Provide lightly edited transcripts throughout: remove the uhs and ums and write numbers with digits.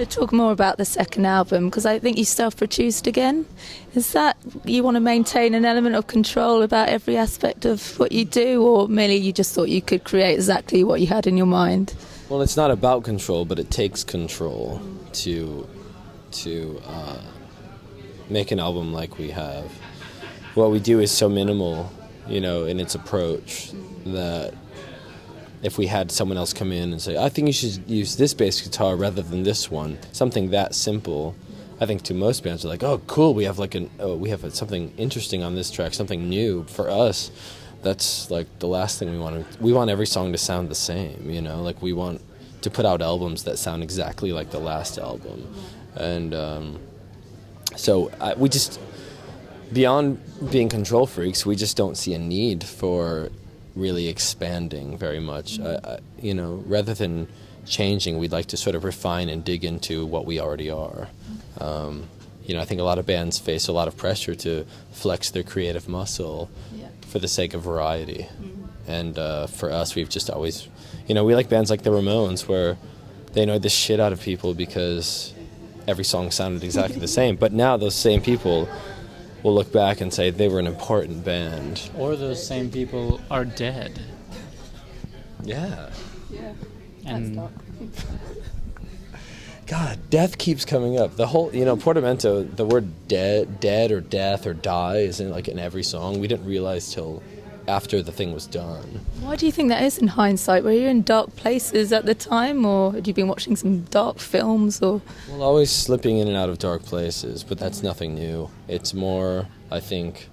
to talk more about the second album, because I think you self-produced again. Is that you want to maintain an element of control about every aspect of what you do, or merely you just thought you could create exactly what you had in your mind? Well, it's not about control, but it takes control to make an album like we have. What we do is so minimal, in its approach, that if we had someone else come in and say, I think you should use this bass guitar rather than this one, something that simple, I think to most bands are like, oh, cool, we have something interesting on this track, something new. For us, that's like the last thing we want. We want every song to sound the same, like we want to put out albums that sound exactly like the last album. And we just, beyond being control freaks, we just don't see a need for really expanding very much. Rather than changing, we'd like to sort of refine and dig into what we already are. I think a lot of bands face a lot of pressure to flex their creative muscle for the sake of variety. And for us, we've just always, we like bands like the Ramones, where they annoyed the shit out of people because every song sounded exactly the same. But now those same people will look back and say they were an important band. Or those same people are dead. Yeah. Yeah. And God, death keeps coming up. The whole, Portamento, the word dead or death or die is in every song. We didn't realize till after the thing was done. Why do you think that is in hindsight? Were you in dark places at the time, or had you been watching some dark films? Or Well, always slipping in and out of dark places, but that's nothing new. It's more, I think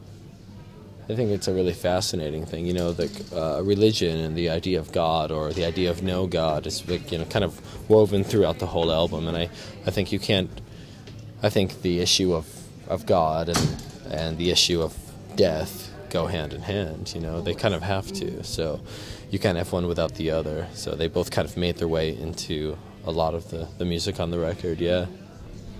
it's a really fascinating thing. Religion and the idea of God, or the idea of no God, is kind of woven throughout the whole album. And I think you can't. I think the issue of God and the issue of death go hand in hand. They kind of have to. So you can't have one without the other. So they both kind of made their way into a lot of the music on the record. Yeah.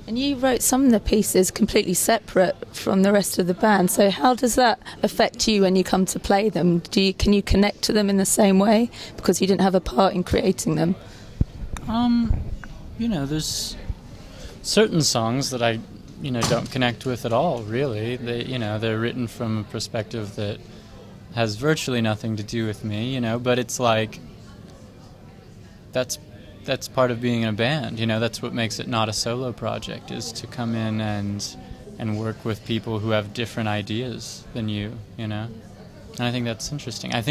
And you wrote some of the pieces completely separate from the rest of the band. So how does that affect you when you come to play them? Can you connect to them in the same way because you didn't have a part in creating them? There's certain songs that I, don't connect with at all, really. They're written from a perspective that has virtually nothing to do with me, but it's like that's part of being in a band. That's what makes it not a solo project, is to come in and work with people who have different ideas than you, And I think that's interesting. I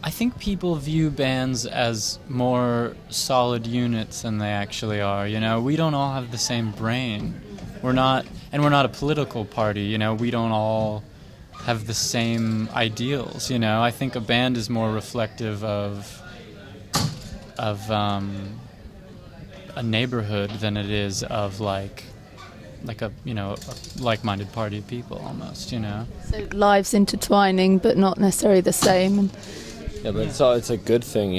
think people view bands as more solid units than they actually are. We don't all have the same brain. We're not a political party. We don't all have the same ideals. I think a band is more reflective of a neighborhood than it is of like a like-minded party of people almost. So lives intertwining, but not necessarily the same. Yeah, but it's a good thing,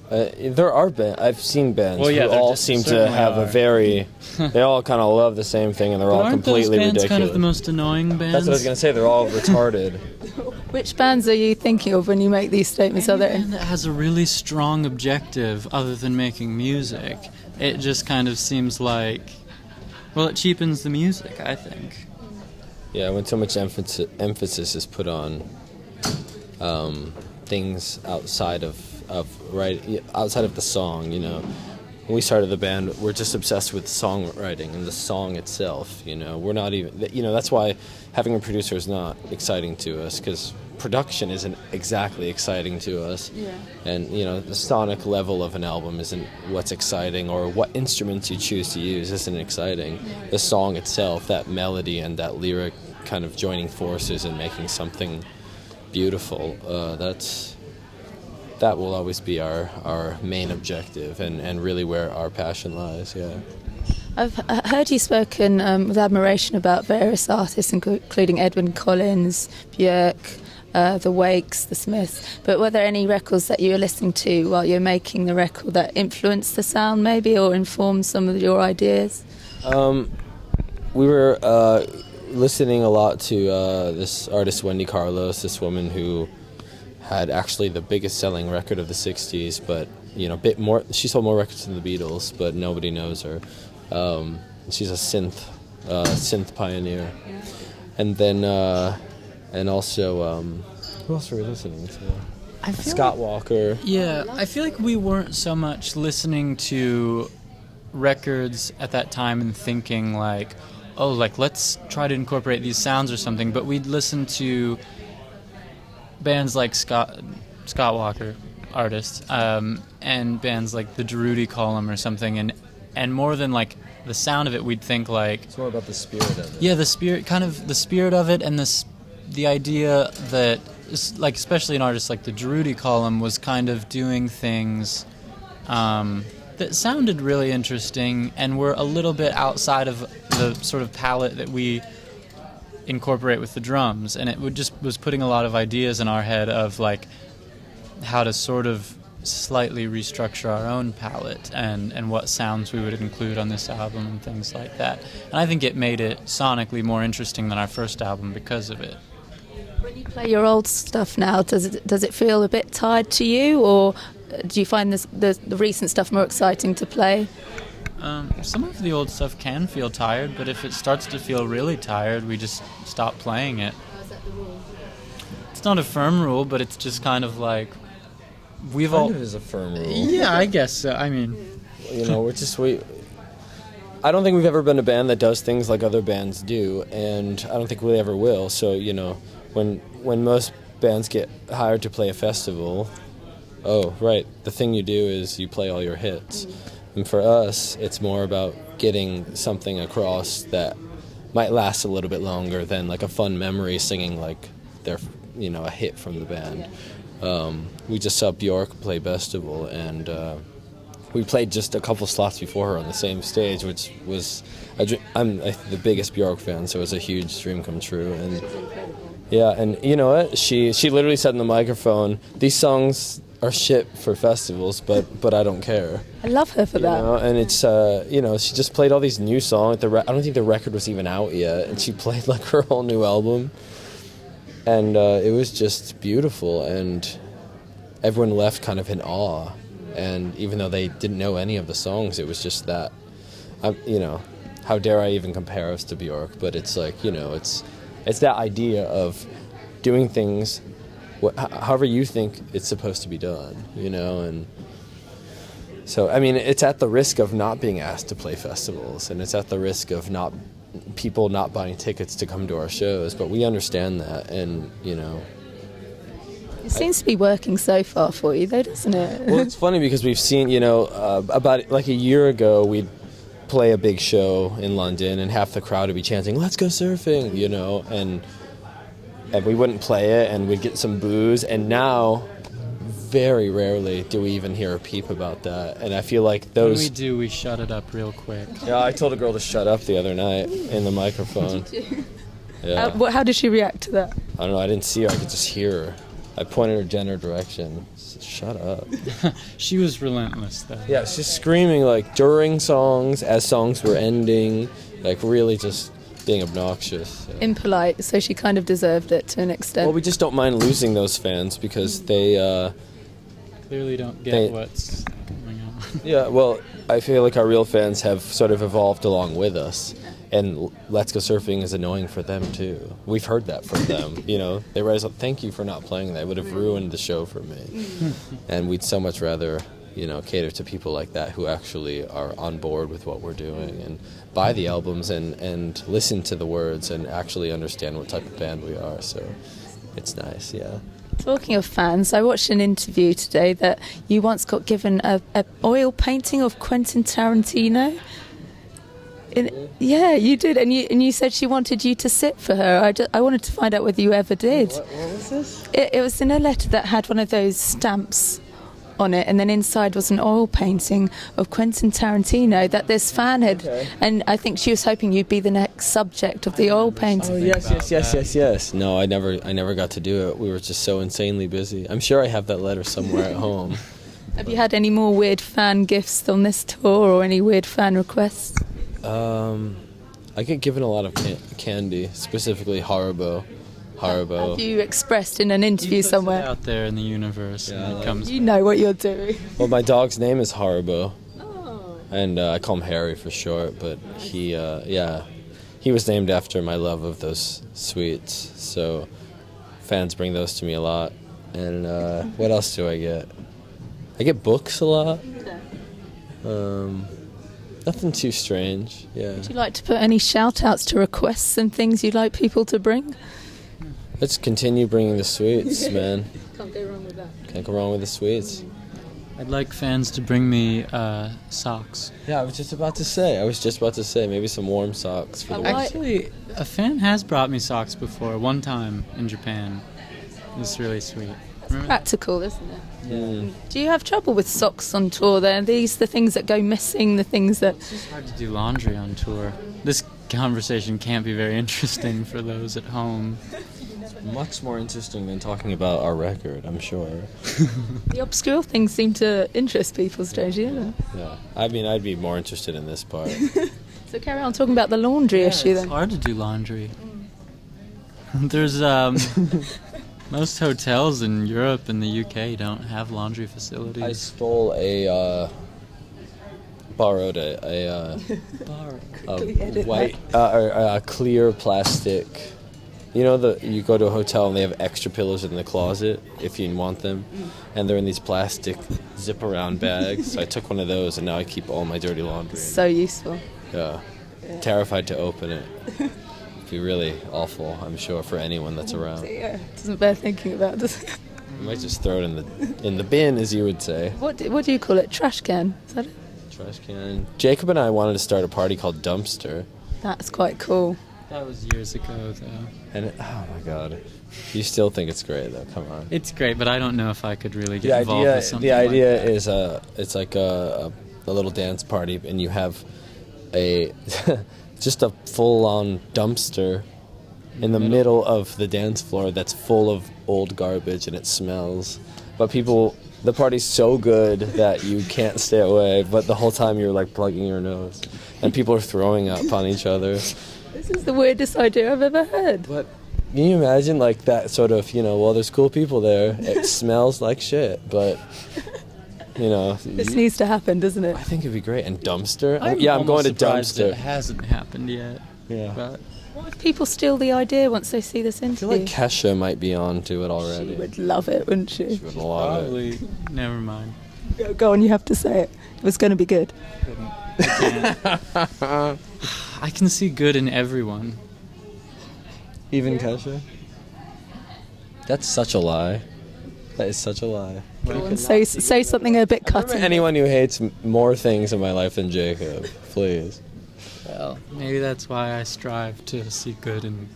There are I've seen bands who all seem to have they all kind of love the same thing, and they're all completely ridiculous. Aren't those bands kind of the most annoying bands? That's what I was going to say. They're all retarded. Which bands are you thinking of when you make these statements? Any band that has a really strong objective other than making music, it just kind of seems like, it cheapens the music, I think. Yeah, when so much emphasis is put on things outside of the song, When we started the band, we're just obsessed with songwriting and the song itself, We're not even, that's why having a producer is not exciting to us, because production isn't exactly exciting to us. Yeah. And, the sonic level of an album isn't what's exciting, or what instruments you choose to use isn't exciting. Yeah. The song itself, that melody and that lyric kind of joining forces and making something beautiful, that will always be our main objective, and really where our passion lies. Yeah. I've heard you spoken with admiration about various artists, including Edwyn Collins, Björk, the Wakes, the Smiths. But were there any records that you were listening to while you're making the record that influenced the sound, maybe, or informed some of your ideas? We were listening a lot to this artist, Wendy Carlos, this woman who had actually the biggest selling record of the 60s, but a bit more. She sold more records than the Beatles, but nobody knows her. She's a synth pioneer. Yeah. And then, and also, who else are we listening to? I feel Scott Walker. Yeah, I feel like we weren't so much listening to records at that time and thinking like, oh, like let's try to incorporate these sounds or something, but we'd listen to bands like Scott Walker, artists, and bands like the Durutti Column or something, and more than like the sound of it, we'd think like It's more about the spirit of it. yeah, the spirit of it, and the idea that like especially an artist like the Durutti Column was kind of doing things that sounded really interesting and were a little bit outside of the sort of palette that we incorporate with the drums, and it was putting a lot of ideas in our head of like how to sort of slightly restructure our own palette and what sounds we would include on this album and things like that. And I think it made it sonically more interesting than our first album because of it. When you play your old stuff now, does it feel a bit tired to you, or do you find the recent stuff more exciting to play? Some of the old stuff can feel tired, but if it starts to feel really tired, we just stop playing it. Is that the rule? It's not a firm rule, but it's just kind of like we've Kind all. of is a firm rule. Yeah, I guess so. I mean, I don't think we've ever been a band that does things like other bands do, and I don't think we ever will. So, when most bands get hired to play a festival, oh, right, the thing you do is you play all your hits. And for us, it's more about getting something across that might last a little bit longer than like a fun memory singing like a hit from the band. We just saw Bjork play Festival, and we played just a couple slots before her on the same stage, which was I'm the biggest Bjork fan, so it was a huge dream come true. And yeah, and you know what? She literally said in the microphone, "These songs are shit for festivals, but I don't care." I love her for that. And it's she just played all these new songs. I don't think the record was even out yet, and she played like her whole new album, and it was just beautiful, and everyone left kind of in awe. And even though they didn't know any of the songs, it was just that, how dare I even compare us to Bjork? But it's like, it's that idea of doing things however you think it's supposed to be done, and so, I mean, it's at the risk of not being asked to play festivals, and it's at the risk of people not buying tickets to come to our shows, but we understand that, and, It seems to be working so far for you, though, doesn't it? Well, it's funny because we've seen, about like a year ago, we'd play a big show in London, and half the crowd would be chanting, "Let's go surfing," and we wouldn't play it, and we'd get some boos, and now very rarely do we even hear a peep about that, and I feel like those... When we do, we shut it up real quick. Yeah, I told a girl to shut up the other night in the microphone. Did you? Yeah. How did she react to that? I don't know, I didn't see her, I could just hear her. I pointed her in her direction. Shut up. She was relentless, though. Yeah, she's screaming like during songs, as songs were ending, like really just being obnoxious. So. Impolite, so she kind of deserved it to an extent. Well, we just don't mind losing those fans because they clearly don't get what's going on. Yeah, well, I feel like our real fans have sort of evolved along with us. And Let's Go Surfing is annoying for them, too. We've heard that from them, They write us up, "Thank you for not playing that. It would have ruined the show for me." And we'd so much rather, cater to people like that who actually are on board with what we're doing and buy the albums and listen to the words and actually understand what type of band we are. So it's nice, yeah. Talking of fans, I watched an interview today that you once got given a oil painting of Quentin Tarantino. Yeah, you did, and you said she wanted you to sit for her. I wanted to find out whether you ever did. What was this? It was in a letter that had one of those stamps on it, and then inside was an oil painting of Quentin Tarantino that this fan had, and I think she was hoping you'd be the next subject of the oil painting. Oh yes. No, I never got to do it. We were just so insanely busy. I'm sure I have that letter somewhere at home. Have you had any more weird fan gifts on this tour, or any weird fan requests? I get given a lot of candy, specifically Haribo Haribo. Have you expressed in an interview He puts it somewhere? out there in the universe, Yeah, and it comes. You know what you're doing. Well, my dog's name is Haribo, Oh. and I call him Harry for short. But he was named after my love of those sweets. So fans bring those to me a lot. And what else do I get? I get books a lot. Nothing too strange. Yeah. Would you like to put any shout-outs to requests and things you'd like people to bring? Let's continue bringing the sweets, man. Can't go wrong with that. Can't go wrong with the sweets. I'd like fans to bring me socks. Yeah, I was just about to say maybe some warm socks for the Why- winter. Actually, a fan has brought me socks before, one time in Japan. It was really sweet. Remember that? Practical, isn't it? Mm. Do you have trouble with socks on tour then? Are these the things that go missing, the things that... It's just hard to do laundry on tour. This conversation can't be very interesting for those at home. Much more interesting than talking about our record, I'm sure. The obscure things seem to interest people, strangely, don't they? Yeah. I mean, I'd be more interested in this part. So carry on talking about the laundry issue It's then. hard to do laundry. There's most hotels in Europe and the UK don't have laundry facilities. I stole borrowed a white, a clear plastic. You know, you go to a hotel and they have extra pillows in the closet if you want them, and they're in these plastic zip-around bags. So I took one of those, and now I keep all my dirty laundry. So useful. Yeah. Terrified to open it. It'd be really awful, I'm sure, for anyone that's around. Yeah, doesn't bear thinking about, does it? You might just throw it in the bin, as you would say. What do you call it? Trash can? Is that it? Trash can. Jacob and I wanted to start a party called Dumpster. That's quite cool. That was years ago, though. And oh my god, you still think it's great though? Come on. It's great, but I don't know if I could really get involved with something The idea like that. is it's like a little dance party, and you have a just a full-on dumpster in the middle of the dance floor that's full of old garbage and it smells. But the party's so good that you can't stay away. But the whole time you're like plugging your nose, and people are throwing up on each other. This is the weirdest idea I've ever heard. But can you imagine like that sort of, well, there's cool people there. It smells like shit, but This needs to happen, doesn't it? I think it'd be great. And Dumpster? I'm I'm going to surprised Dumpster. It hasn't happened yet. Yeah. But What if people steal the idea once they see this I feel interview? like Kesha might be on to it already. She would love it, wouldn't she? She would love it. probably, never mind. Go on, you have to say it. It was going to be good. I can see good in everyone. Even Kesha? That's such a lie. That is such a lie. Go on, say something a bit cutting. Anyone who hates more things in my life than Jacob, please. Well, maybe that's why I strive to see good in.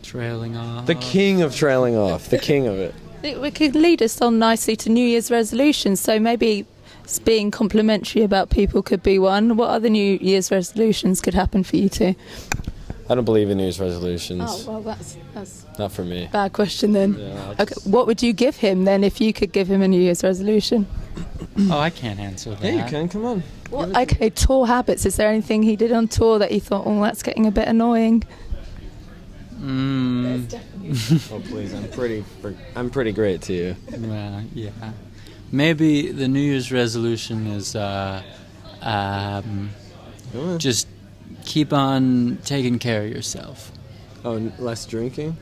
Trailing off. The king of trailing off. The king of it. It could lead us on nicely to New Year's resolutions. So maybe being complimentary about people could be one. What other New Year's resolutions could happen for you two? I don't believe in New Year's resolutions. Oh, well, that's Not for me. a bad question then. Yeah, Okay, what would you give him then if you could give him a New Year's resolution? Oh, I can't answer that. Yeah, you can. Come on. Well, okay, tour habits. Is there anything he did on tour that you thought, oh, that's getting a bit annoying? Oh please, I'm pretty great to you. Well, yeah. Maybe the New Year's resolution is just keep on taking care of yourself. Oh, less drinking?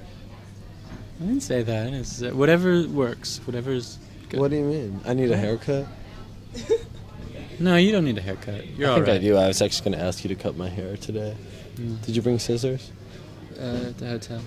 I didn't say that. It's whatever works. Whatever's good. What do you mean? I need a haircut? No, you don't need a haircut. You're I all think right. I do. I was actually going to ask you to cut my hair today. Did you bring scissors? At the hotel.